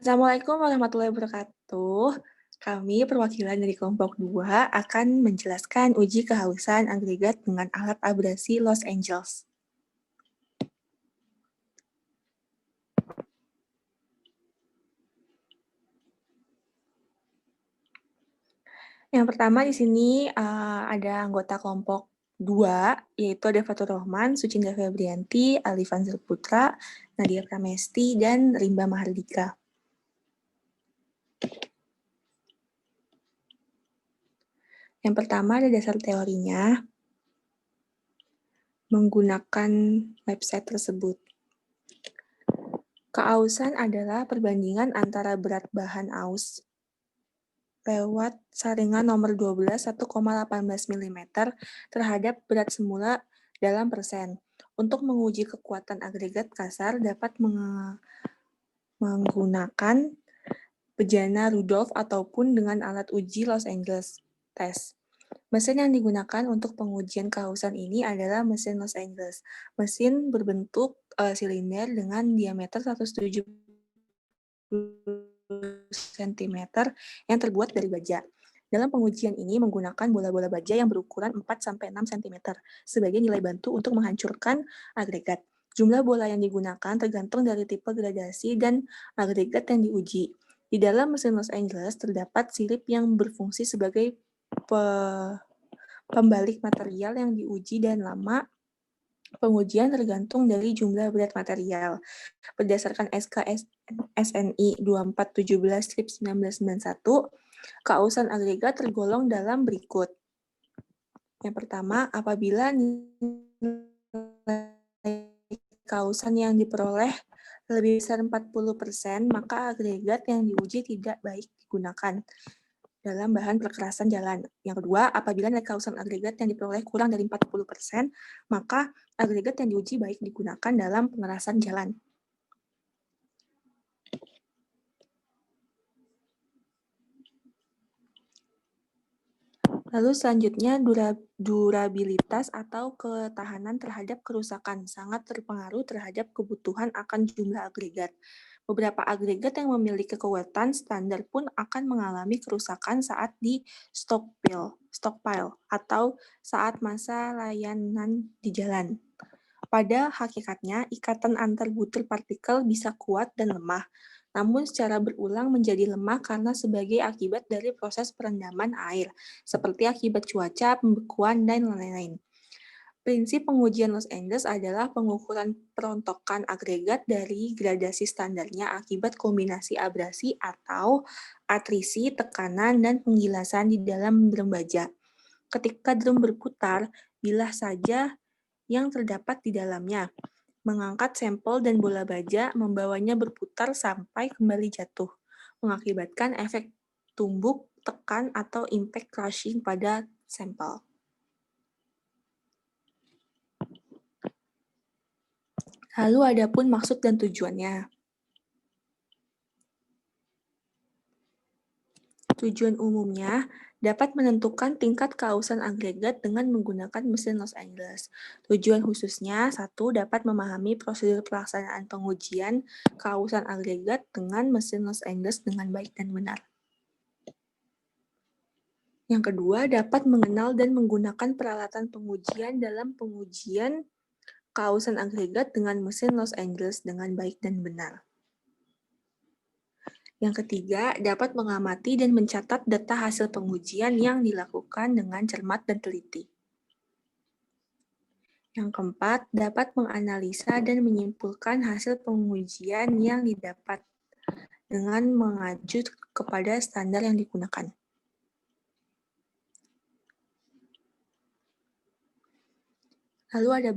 Assalamualaikum warahmatullahi wabarakatuh. Kami perwakilan dari kelompok 2 akan menjelaskan uji kehausan agregat dengan alat abrasi Los Angeles. Yang pertama di sini ada anggota kelompok 2, yaitu ada Fatur Rohman, Sucinda Febrianti, Alifan Putra, Nadia Pramesti, dan Rimba Mahardika. Yang pertama ada dasar teorinya, menggunakan website tersebut. Keausan adalah perbandingan antara berat bahan aus lewat saringan nomor 12 1,18 mm terhadap berat semula dalam persen. Untuk menguji kekuatan agregat kasar dapat menggunakan bejana Rudolph ataupun dengan alat uji Los Angeles test. Mesin yang digunakan untuk pengujian kehausan ini adalah mesin Los Angeles. Mesin berbentuk silinder dengan diameter 170 cm yang terbuat dari baja. Dalam pengujian ini menggunakan bola-bola baja yang berukuran 4-6 cm sebagai nilai bantu untuk menghancurkan agregat. Jumlah bola yang digunakan tergantung dari tipe gradasi dan agregat yang diuji. Di dalam mesin Los Angeles terdapat sirip yang berfungsi sebagai pembalik material yang diuji dan lama pengujian tergantung dari jumlah berat material. Berdasarkan SK SNI 2417/1991, keausan agregat tergolong dalam berikut. Yang pertama, apabila nilai keausan yang diperoleh lebih besar 40%, maka agregat yang diuji tidak baik digunakan dalam bahan perkerasan jalan. Yang kedua, apabila nilai keausan agregat yang diperoleh kurang dari 40%, maka agregat yang diuji baik digunakan dalam pengerasan jalan. Lalu selanjutnya durabilitas atau ketahanan terhadap kerusakan sangat terpengaruh terhadap kebutuhan akan jumlah agregat. Beberapa agregat yang memiliki kekuatan standar pun akan mengalami kerusakan saat di stockpile atau saat masa layanan di jalan. Pada hakikatnya, ikatan antar butir partikel bisa kuat dan lemah, namun secara berulang menjadi lemah karena sebagai akibat dari proses perendaman air, seperti akibat cuaca, pembekuan, dan lain-lain. Prinsip pengujian Los Angeles adalah pengukuran perontokan agregat dari gradasi standarnya akibat kombinasi abrasi atau atrisi, tekanan, dan penggilasan di dalam drum baja. Ketika drum berputar, bilah saja yang terdapat di dalamnya. Mengangkat sampel dan bola baja, membawanya berputar sampai kembali jatuh, mengakibatkan efek tumbuk, tekan, atau impact crushing pada sampel. Lalu adapun maksud dan tujuannya. Tujuan umumnya dapat menentukan tingkat keausan agregat dengan menggunakan mesin Los Angeles. Tujuan khususnya, 1. Dapat memahami prosedur pelaksanaan pengujian keausan agregat dengan mesin Los Angeles dengan baik dan benar. Yang kedua, dapat mengenal dan menggunakan peralatan pengujian dalam pengujian keausan agregat dengan mesin Los Angeles dengan baik dan benar. Yang ketiga, dapat mengamati dan mencatat data hasil pengujian yang dilakukan dengan cermat dan teliti. Yang keempat, dapat menganalisa dan menyimpulkan hasil pengujian yang didapat dengan mengacu kepada standar yang digunakan. Lalu ada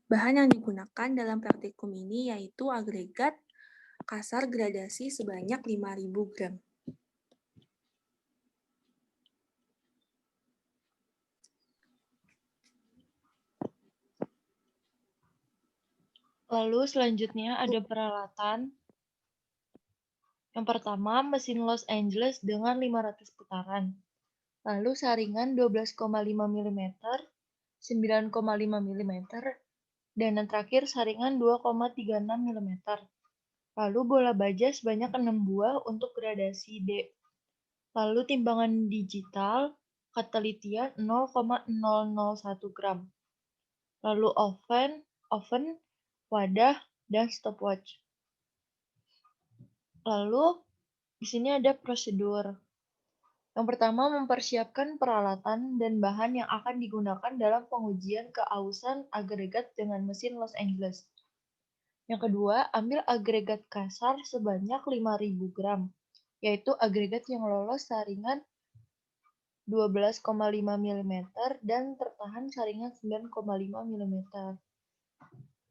bahan yang digunakan dalam praktikum ini yaitu agregat kasar gradasi sebanyak 5.000 gram. Lalu selanjutnya ada peralatan. Yang pertama, mesin Los Angeles dengan 500 putaran. Lalu saringan 12,5 mm, 9,5 mm, dan yang terakhir saringan 2,36 mm. Lalu bola baja sebanyak 6 buah untuk gradasi D. Lalu timbangan digital ketelitian 0,001 gram. Lalu oven, wadah, dan stopwatch. Lalu di sini ada prosedur. Yang pertama, mempersiapkan peralatan dan bahan yang akan digunakan dalam pengujian keausan agregat dengan mesin Los Angeles. Yang kedua, ambil agregat kasar sebanyak 5.000 gram, yaitu agregat yang lolos saringan 12,5 mm dan tertahan saringan 9,5 mm.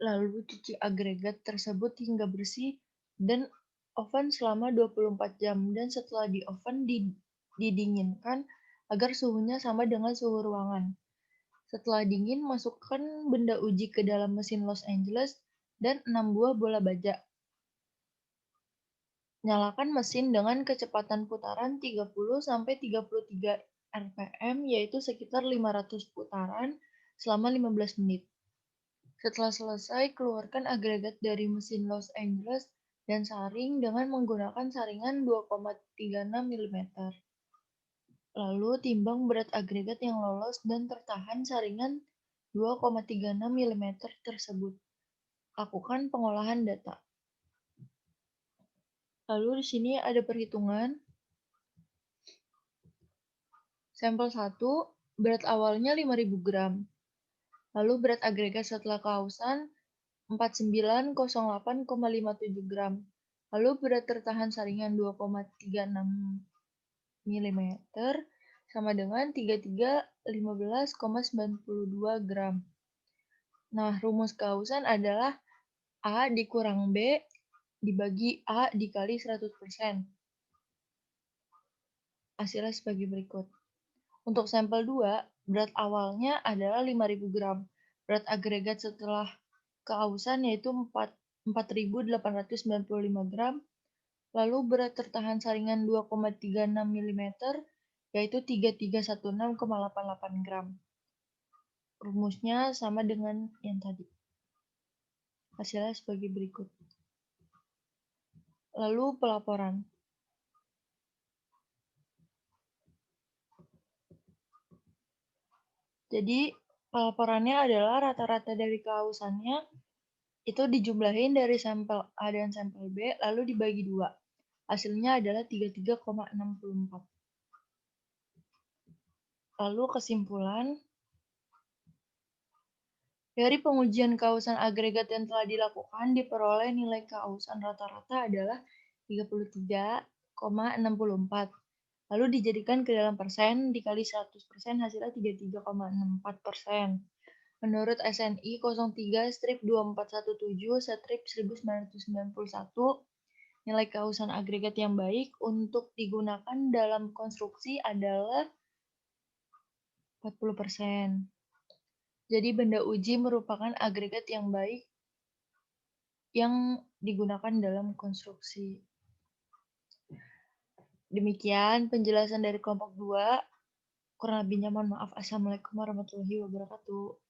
Lalu cuci agregat tersebut hingga bersih dan oven selama 24 jam, dan setelah di oven didinginkan agar suhunya sama dengan suhu ruangan. Setelah dingin, masukkan benda uji ke dalam mesin Los Angeles dan 6 buah bola baja. Nyalakan mesin dengan kecepatan putaran 30-33 rpm, yaitu sekitar 500 putaran selama 15 menit. Setelah selesai, keluarkan agregat dari mesin Los Angeles dan saring dengan menggunakan saringan 2,36 mm. Lalu timbang berat agregat yang lolos dan tertahan saringan 2,36 mm tersebut. Lakukan pengolahan data. Lalu di sini ada perhitungan. Sampel 1, berat awalnya 5.000 gram. Lalu berat agregat setelah keausan 4908,57 gram. Lalu berat tertahan saringan 2,36 mm sama dengan 3315,92 gram. Nah, rumus keausan adalah A dikurang B dibagi A dikali 100%. Hasilnya sebagai berikut. Untuk sampel 2, berat awalnya adalah 5.000 gram. Berat agregat setelah keausan yaitu 4.895 gram. Lalu berat tertahan saringan 2,36 mm yaitu 3316,88 gram. Rumusnya sama dengan yang tadi. Hasilnya sebagai berikut. Lalu pelaporan. Jadi pelaporannya adalah rata-rata dari keausannya itu dijumlahin dari sampel A dan sampel B lalu dibagi 2. Hasilnya adalah 33,64. Lalu kesimpulan, dari pengujian keausan agregat yang telah dilakukan diperoleh nilai keausan rata-rata adalah 33,64. Lalu dijadikan ke dalam persen dikali 100% hasilnya 33,64%. Menurut SNI 03-2417/1991, nilai keausan agregat yang baik untuk digunakan dalam konstruksi adalah 40%. Jadi benda uji merupakan agregat yang baik yang digunakan dalam konstruksi. Demikian penjelasan dari kelompok 2. Kurang lebihnya mohon maaf. Assalamualaikum warahmatullahi wabarakatuh.